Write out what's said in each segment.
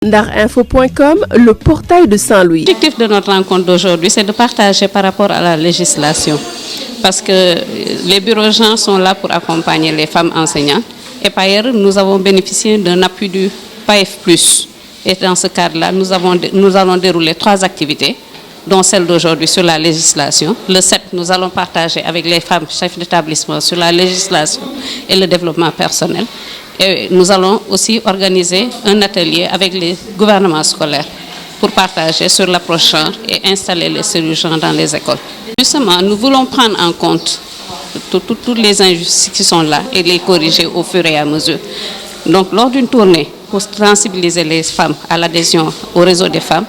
Ndarinfo.com, le portail de Saint-Louis. L'objectif de notre rencontre d'aujourd'hui, c'est de partager par rapport à la législation. Parce que les bureaux gens sont là pour accompagner les femmes enseignantes. Et par ailleurs, nous avons bénéficié d'un appui du PAEF+. Et dans ce cadre-là, nous allons dérouler 3 activités, dont celle d'aujourd'hui sur la législation. Le 7, nous allons partager avec les femmes chefs d'établissement sur la législation et le développement personnel. Et nous allons aussi organiser un atelier avec les gouvernements scolaires pour partager sur l'approche genre et installer les cellules genre dans les écoles. Justement, nous voulons prendre en compte toutes les injustices qui sont là et les corriger au fur et à mesure. Donc, lors d'une tournée pour sensibiliser les femmes à l'adhésion au réseau des femmes,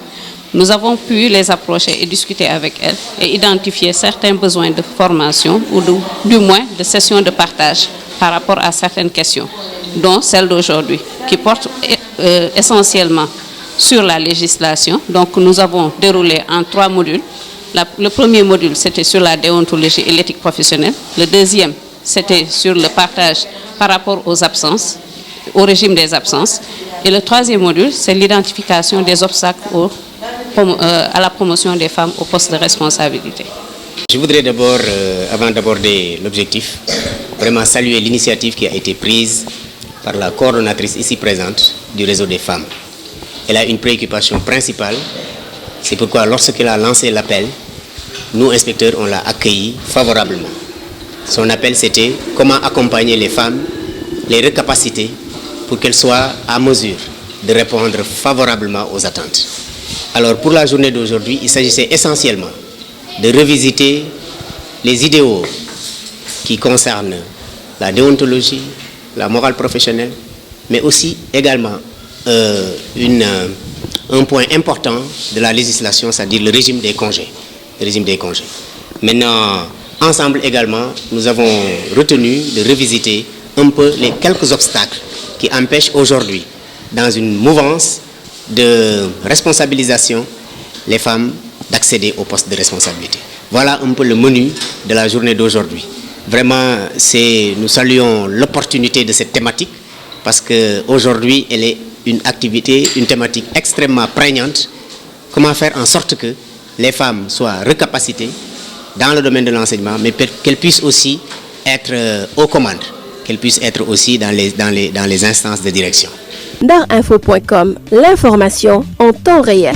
nous avons pu les approcher et discuter avec elles et identifier certains besoins de formation ou du moins de sessions de partage par rapport à certaines questions, dont celle d'aujourd'hui, qui porte essentiellement sur la législation. Donc, nous avons déroulé en 3 modules. Le premier module, c'était sur la déontologie et l'éthique professionnelle. Le deuxième, c'était sur le partage par rapport aux absences, au régime des absences. Et le troisième module, c'est l'identification des obstacles à la promotion des femmes au poste de responsabilité. Je voudrais d'abord, avant d'aborder l'objectif, vraiment saluer l'initiative qui a été prise par la coordonnatrice ici présente du réseau des femmes. Elle a une préoccupation principale. C'est pourquoi lorsqu'elle a lancé l'appel, nous, inspecteurs, on l'a accueilli favorablement. Son appel, c'était comment accompagner les femmes, les recapaciter pour qu'elles soient à mesure de répondre favorablement aux attentes. Alors pour la journée d'aujourd'hui, il s'agissait essentiellement de revisiter les idéaux qui concernent la déontologie, la morale professionnelle, mais aussi également un point important de la législation, c'est-à-dire le régime des congés. Maintenant, ensemble également, nous avons retenu de revisiter un peu les quelques obstacles qui empêchent aujourd'hui, dans une mouvance de responsabilisation, les femmes d'accéder au poste de responsabilité. Voilà un peu le menu de la journée d'aujourd'hui. Vraiment, nous saluons l'opportunité de cette thématique parce qu'aujourd'hui, elle est une thématique extrêmement prégnante. Comment faire en sorte que les femmes soient recapacitées dans le domaine de l'enseignement, mais qu'elles puissent aussi être aux commandes, qu'elles puissent être aussi dans les instances de direction. Ndarinfo.com, l'information en temps réel.